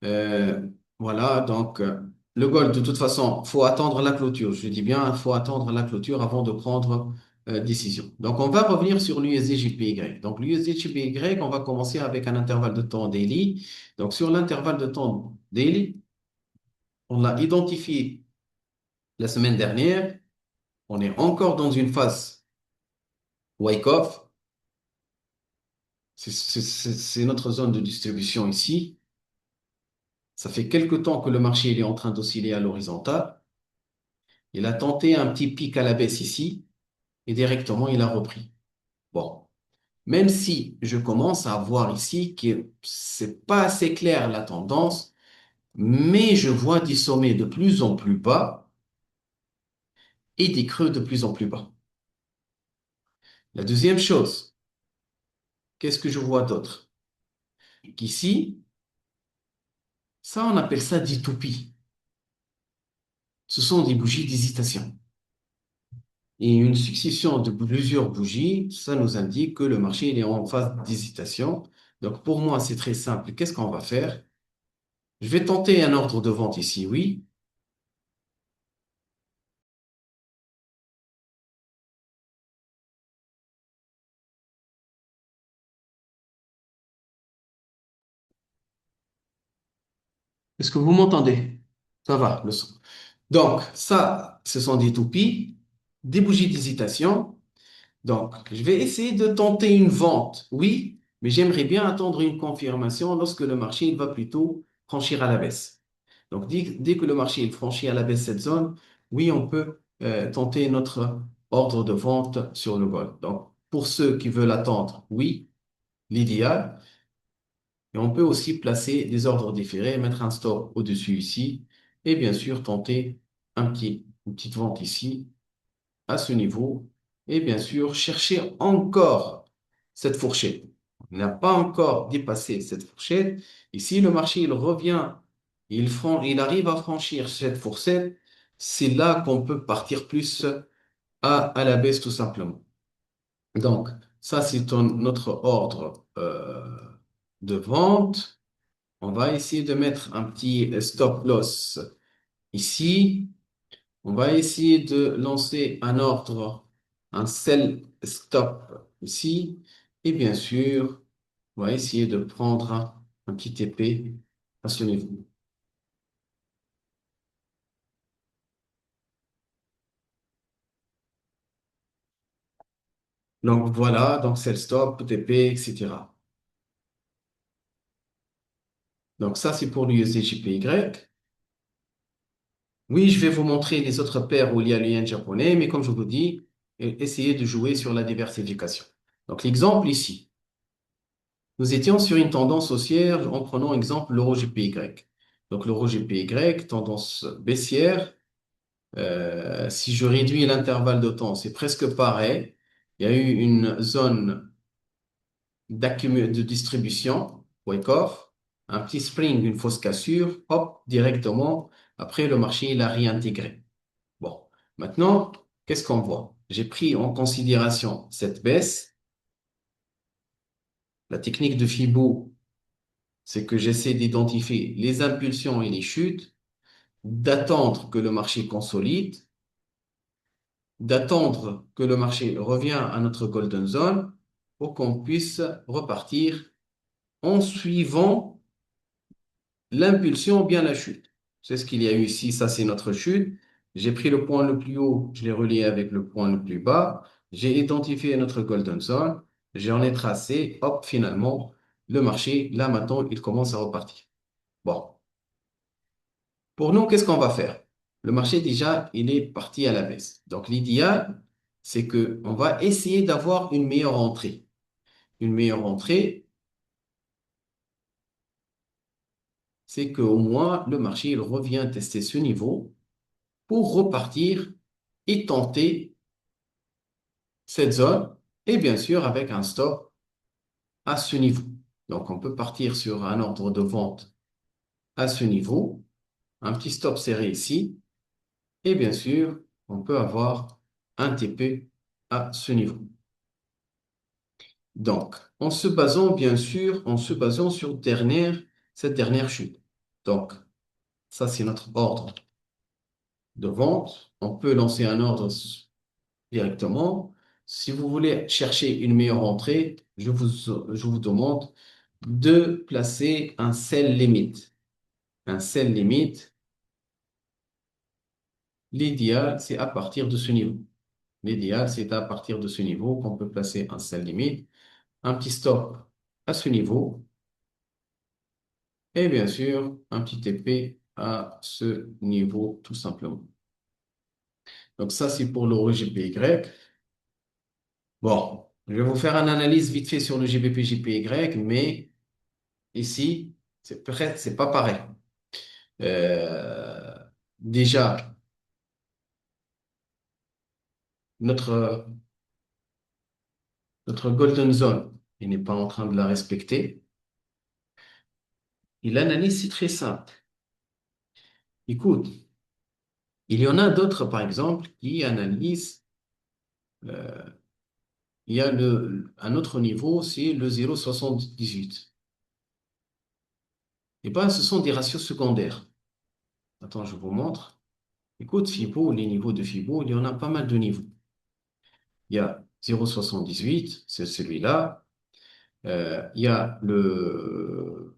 Euh, voilà, donc le gold, de toute façon, faut attendre la clôture. Je dis bien, il faut attendre la clôture avant de prendre décision. Donc, on va revenir sur l'USD JPY. Donc, l'USD JPY, on va commencer avec un intervalle de temps daily. Donc, sur l'intervalle de temps daily, on l'a identifié la semaine dernière. On est encore dans une phase wake-off. C'est notre zone de distribution ici. Ça fait quelque temps que le marché il est en train d'osciller à l'horizontale. Il a tenté un petit pic à la baisse ici et directement il a repris. Bon, même si je commence à voir ici que c'est pas assez clair la tendance, mais je vois des sommets de plus en plus bas et des creux de plus en plus bas. La deuxième chose, qu'est-ce que je vois d'autre? Qu'ici, ça on appelle ça des toupies. Ce sont des bougies d'hésitation. Et une succession de plusieurs bougies, ça nous indique que le marché il est en phase d'hésitation. Donc pour moi, c'est très simple. Qu'est-ce qu'on va faire? Je vais tenter un ordre de vente ici, oui. Est-ce que vous m'entendez? Ça va, le son. Donc ça, ce sont des toupies, des bougies d'hésitation. Donc je vais essayer de tenter une vente, oui, mais j'aimerais bien attendre une confirmation lorsque le marché il va plutôt franchir à la baisse. Donc dès que le marché il franchit à la baisse cette zone, oui, on peut tenter notre ordre de vente sur le gold. Donc, pour ceux qui veulent attendre, oui, l'idéal. Et on peut aussi placer des ordres différés, mettre un stop au-dessus ici, et bien sûr tenter une petite vente ici, à ce niveau, et bien sûr chercher encore cette fourchette. On n'a pas encore dépassé cette fourchette. Ici, le marché, il revient, il arrive à franchir cette fourchette. C'est là qu'on peut partir plus à la baisse tout simplement. Donc, ça, c'est notre ordre de vente. On va essayer de mettre un petit stop loss ici. On va essayer de lancer un ordre, un sell stop ici. Et bien sûr, on va essayer de prendre un petit TP à ce niveau. Donc voilà, donc sell stop, TP, etc. Donc ça, c'est pour l'USD JPY. Oui, je vais vous montrer les autres paires où il y a le yen japonais, mais comme je vous dis, essayez de jouer sur la diversification. Donc l'exemple ici. Nous étions sur une tendance haussière en prenant exemple l'euro GPY. Donc l'euro GPY, tendance baissière. Si je réduis l'intervalle de temps, c'est presque pareil. Il y a eu une zone de distribution, wake-off, un petit spring, une fausse cassure, hop, directement. Après, le marché, il a réintégré. Bon, maintenant, qu'est-ce qu'on voit? J'ai pris en considération cette baisse. La technique de Fibot, c'est que j'essaie d'identifier les impulsions et les chutes, d'attendre que le marché consolide, d'attendre que le marché revienne à notre golden zone pour qu'on puisse repartir en suivant l'impulsion ou bien la chute. C'est ce qu'il y a eu ici, ça c'est notre chute. J'ai pris le point le plus haut, je l'ai relié avec le point le plus bas. J'ai identifié notre golden zone, j'en ai tracé, hop, finalement, le marché, là maintenant, il commence à repartir. Bon. Pour nous, qu'est-ce qu'on va faire? Le marché, déjà, il est parti à la baisse. Donc, l'idéal, c'est que on va essayer d'avoir une meilleure entrée. Une meilleure entrée, c'est qu'au moins, le marché, il revient tester ce niveau pour repartir et tenter cette zone. Et bien sûr, avec un stop à ce niveau. Donc, on peut partir sur un ordre de vente à ce niveau. Un petit stop serré ici. Et bien sûr, on peut avoir un TP à ce niveau. Donc, en se basant, bien sûr, en se basant sur cette dernière chute. Donc, ça, c'est notre ordre de vente. On peut lancer un ordre directement. Si vous voulez chercher une meilleure entrée, je vous demande de placer un sell limit. Un sell limit, l'idéal, c'est à partir de ce niveau. L'idéal, c'est à partir de ce niveau qu'on peut placer un sell limit, un petit stop à ce niveau. Et bien sûr, un petit épée à ce niveau, tout simplement. Donc ça, c'est pour le GPY. Bon, je vais vous faire une analyse vite fait sur le GBP GPY, mais ici, c'est pas pareil. Euh, déjà, notre, notre golden zone, il n'est pas en train de la respecter. Et l'analyse, c'est très simple. Écoute, il y en a d'autres, par exemple, qui analysent, euh, il y a un autre niveau, c'est le 0,78. Eh bien, ce sont des ratios secondaires. Attends, je vous montre. Écoute, Fibo, les niveaux de Fibo, il y en a pas mal de niveaux. Il y a 0,78, c'est celui-là. Il y a le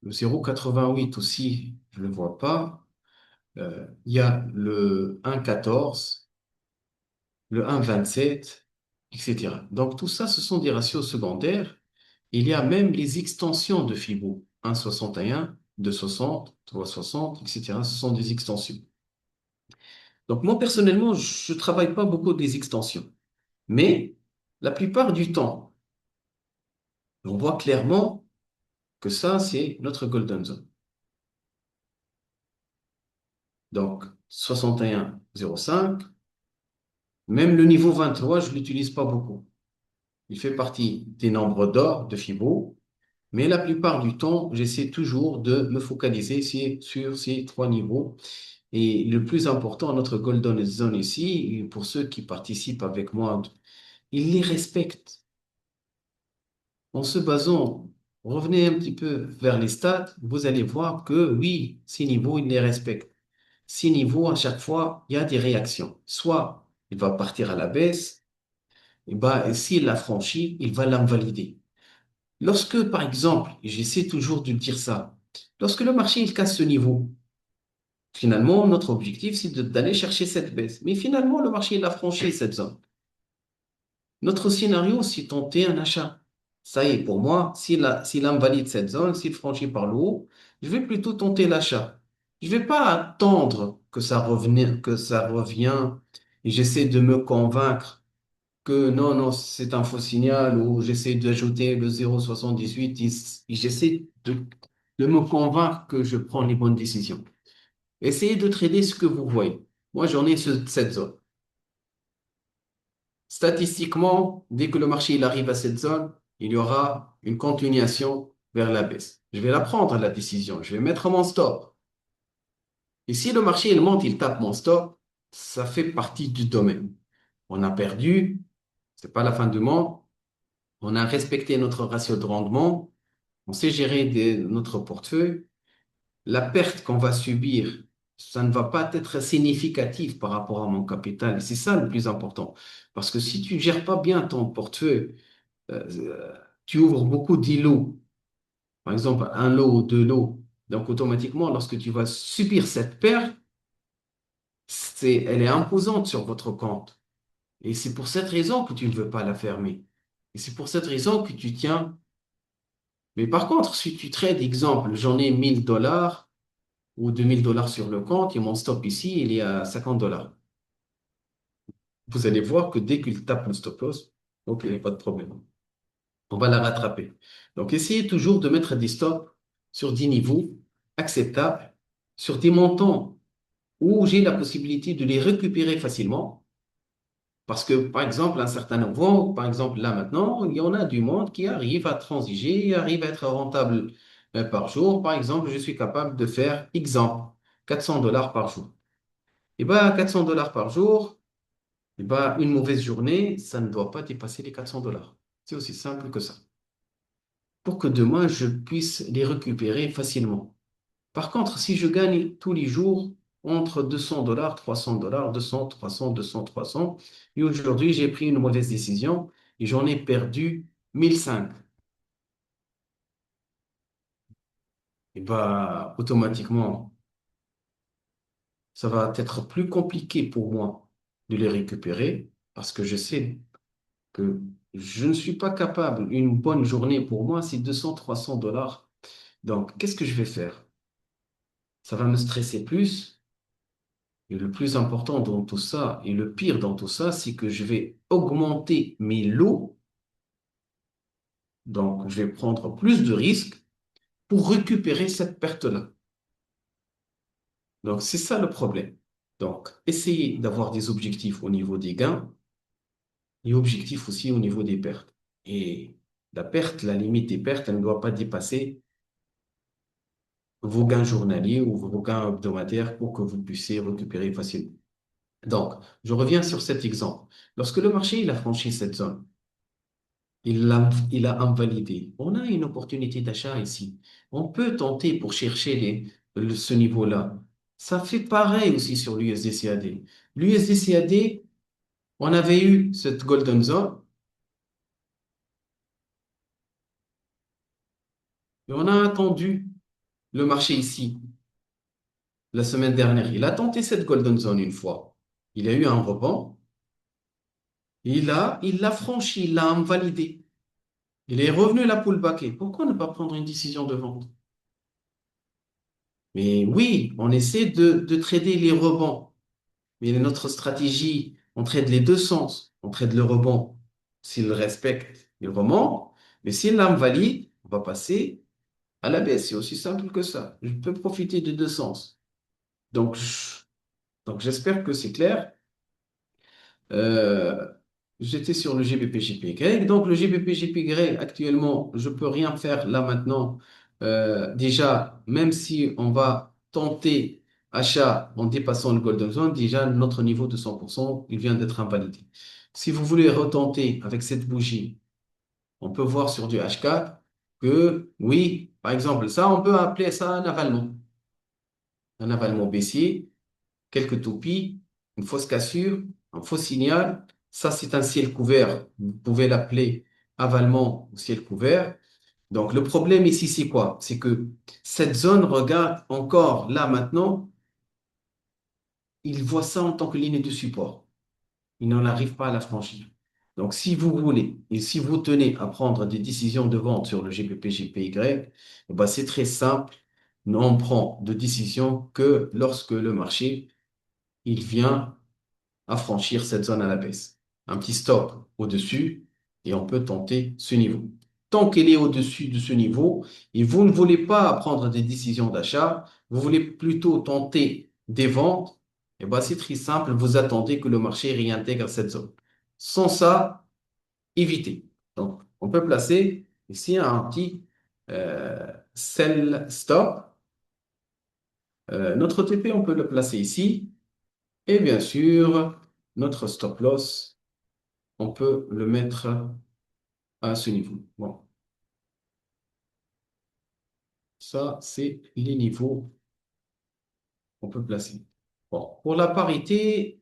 0,88 aussi, je ne le vois pas. Il y a le 1,14, le 1,27, etc. Donc, tout ça, ce sont des ratios secondaires. Il y a même les extensions de Fibo, 1,61, 2,60, 3,60, etc. Ce sont des extensions. Donc moi, personnellement, je ne travaille pas beaucoup des extensions. Mais la plupart du temps, on voit clairement que ça, c'est notre golden zone. Donc, 61,05, même le niveau 23, je ne l'utilise pas beaucoup. Il fait partie des nombres d'or, de Fibo, mais la plupart du temps, j'essaie toujours de me focaliser sur ces trois niveaux. Et le plus important, notre golden zone ici, pour ceux qui participent avec moi, ils les respectent. En se basant, revenez un petit peu vers les stats, vous allez voir que oui, ces niveaux, ils les respectent. Ces niveaux, à chaque fois, il y a des réactions. Soit il va partir à la baisse, et ben, et s'il l'a franchi, il va l'invalider. Lorsque, par exemple, et j'essaie toujours de dire ça, lorsque le marché il casse ce niveau, finalement, notre objectif, c'est d'aller chercher cette baisse. Mais finalement, le marché il a franchi cette zone. Notre scénario, c'est tenter un achat. Ça y est, pour moi, s'il invalide cette zone, s'il franchit par le haut, je vais plutôt tenter l'achat. Je ne vais pas attendre que ça revient et j'essaie de me convaincre que non, non, c'est un faux signal ou j'essaie d'ajouter le 0,78 et j'essaie de me convaincre que je prends les bonnes décisions. Essayez de trader ce que vous voyez. Moi, j'en ai cette zone. Statistiquement, dès que le marché il arrive à cette zone, il y aura une continuation vers la baisse. Je vais la prendre, la décision. Je vais mettre mon stop. Et si le marché il monte, il tape mon stop, ça fait partie du domaine. On a perdu, c'est pas la fin du monde. On a respecté notre ratio de rendement. On sait gérer notre portefeuille. La perte qu'on va subir, ça ne va pas être significatif par rapport à mon capital. C'est ça le plus important. Parce que si tu ne gères pas bien ton portefeuille, tu ouvres beaucoup d'îlots, par exemple un lot ou deux lots. Donc automatiquement, lorsque tu vas subir cette perte, elle est imposante sur votre compte. Et c'est pour cette raison que tu ne veux pas la fermer. Et c'est pour cette raison que tu tiens. Mais par contre, si tu trades, exemple, j'en ai 1000 $ ou 2000 $ sur le compte et mon stop ici, il est à 50 $. Vous allez voir que dès qu'il tape le stop loss, ok, pas de problème. On va la rattraper. Donc, essayez toujours de mettre des stops sur des niveaux acceptables, sur des montants où j'ai la possibilité de les récupérer facilement. Parce que, par exemple, un certain nombre, par exemple, là maintenant, il y en a du monde qui arrive à transiger, arrive à être rentable par jour. Par exemple, je suis capable de faire, exemple, 400 $ par jour. Et bien, 400 $ par jour, et ben, une mauvaise journée, ça ne doit pas dépasser les 400 $. C'est aussi simple que ça. Pour que demain, je puisse les récupérer facilement. Par contre, si je gagne tous les jours entre 200 $, 300 $, 200, 300, 200, 300, et aujourd'hui, j'ai pris une mauvaise décision et j'en ai perdu 1005, et bah, automatiquement, ça va être plus compliqué pour moi de les récupérer parce que je sais que je ne suis pas capable. Une bonne journée pour moi, c'est 200, 300 $. Donc, qu'est-ce que je vais faire? Ça va me stresser plus. Et le plus important dans tout ça, et le pire dans tout ça, c'est que je vais augmenter mes lots. Donc, je vais prendre plus de risques pour récupérer cette perte-là. Donc, c'est ça le problème. Donc, essayez d'avoir des objectifs au niveau des gains et objectifs aussi au niveau des pertes. Et la perte, la limite des pertes, elle ne doit pas dépasser vos gains journaliers ou vos gains hebdomadaires pour que vous puissiez récupérer facilement. Donc, je reviens sur cet exemple. Lorsque le marché il a franchi cette zone, il a invalidé. On a une opportunité d'achat ici. On peut tenter pour chercher ce niveau-là. Ça fait pareil aussi sur l'USD-CAD. L'USD-CAD, on avait eu cette golden zone et on a attendu le marché ici la semaine dernière. Il a tenté cette golden zone une fois. Il a eu un rebond. Il l'a franchi, il l'a invalidé. Il est revenu la pullback. Et pourquoi ne pas prendre une décision de vente? Mais oui, on essaie de trader les rebonds. Mais notre stratégie, on trade les deux sens. On trade le rebond. S'il le respecte, il remonte. Mais s'il lame valide, on va passer à la baisse. C'est aussi simple que ça. Je peux profiter des deux sens. Donc, donc j'espère que c'est clair. Euh, J'étais sur le GBP-JPY. Donc, le GBP-JPY, actuellement, je peux rien faire là maintenant. Déjà, même si on va tenter achat en dépassant le Golden Zone, déjà, notre niveau de 100%, il vient d'être invalidé. Si vous voulez retenter avec cette bougie, on peut voir sur du H4 que, oui, par exemple, ça, on peut appeler ça un avalement baissier, quelques toupies, une fausse cassure, un faux signal. Ça, c'est un ciel couvert. Vous pouvez l'appeler avalement ou ciel couvert. Donc, le problème ici, c'est quoi? C'est que cette zone, regarde encore là maintenant, il voit ça en tant que ligne de support. Il n'en arrive pas à la franchir. Donc, si vous voulez et si vous tenez à prendre des décisions de vente sur le GBP, GPY, eh ben, c'est très simple. On prend de décisions que lorsque le marché il vient à franchir cette zone à la baisse. Un petit stop au-dessus et on peut tenter ce niveau. Tant qu'elle est au-dessus de ce niveau et vous ne voulez pas prendre des décisions d'achat, vous voulez plutôt tenter des ventes, et ben c'est très simple, vous attendez que le marché réintègre cette zone. Sans ça, évitez. Donc, on peut placer ici un petit sell stop. Notre TP, on peut le placer ici. Et bien sûr, notre stop loss, on peut le mettre à ce niveau. Bon, ça, c'est les niveaux qu'on peut placer. Bon, pour la parité,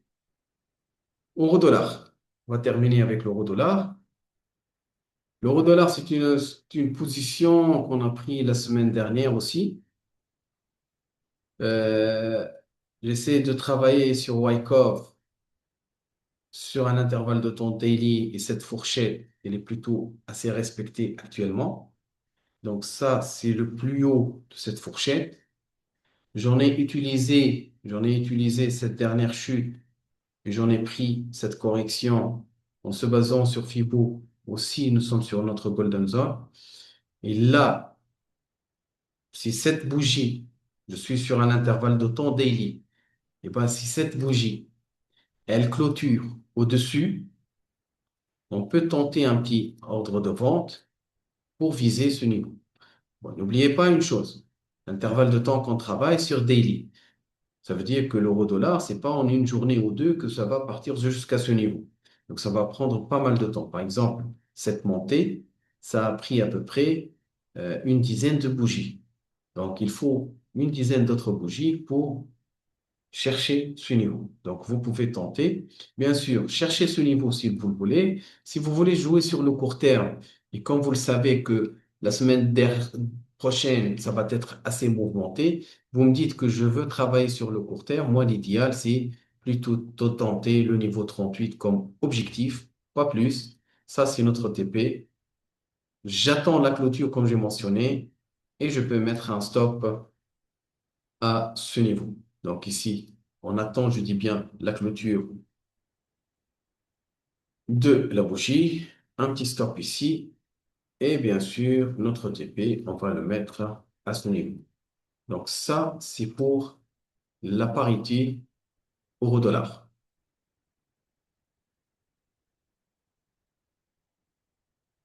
euro-dollar. On va terminer avec l'euro-dollar. L'euro-dollar, c'est une position qu'on a pris la semaine dernière aussi. Euh, J'essaie de travailler sur Wyckoff sur un intervalle de temps daily et cette fourchette, elle est plutôt assez respectée actuellement. Donc ça, c'est le plus haut de cette fourchette. J'en ai utilisé cette dernière chute et j'en ai pris cette correction en se basant sur Fibo. Aussi, nous sommes sur notre Golden Zone. Et là, si cette bougie, je suis sur un intervalle de temps daily, et bien si cette bougie, elle clôture au-dessus, on peut tenter un petit ordre de vente pour viser ce niveau. Bon, n'oubliez pas une chose, l'intervalle de temps qu'on travaille sur daily. Ça veut dire que l'euro-dollar, c'est pas en une journée ou deux que ça va partir jusqu'à ce niveau. Donc, ça va prendre pas mal de temps. Par exemple, cette montée, ça a pris à peu près une dizaine de bougies. Donc, il faut une dizaine d'autres bougies pour chercher ce niveau. Donc, vous pouvez tenter. Bien sûr, cherchez ce niveau si vous le voulez. Si vous voulez jouer sur le court terme, et comme vous le savez que la semaine prochaine, ça va être assez mouvementé, vous me dites que je veux travailler sur le court terme. Moi, l'idéal, c'est plutôt de tenter le niveau 38 comme objectif, pas plus. Ça, c'est notre TP. J'attends la clôture comme j'ai mentionné et je peux mettre un stop à ce niveau. Donc ici, on attend, je dis bien, la clôture de la bougie, un petit stop ici, et bien sûr, notre TP, on va le mettre à ce niveau. Donc ça, c'est pour la parité euro-dollar.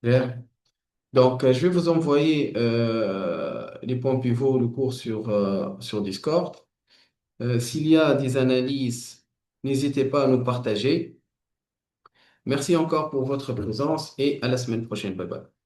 Clair. Donc, je vais vous envoyer les points pivots, le cours sur Discord. S'il y a des analyses, n'hésitez pas à nous partager. Merci encore pour votre présence et à la semaine prochaine. Bye bye.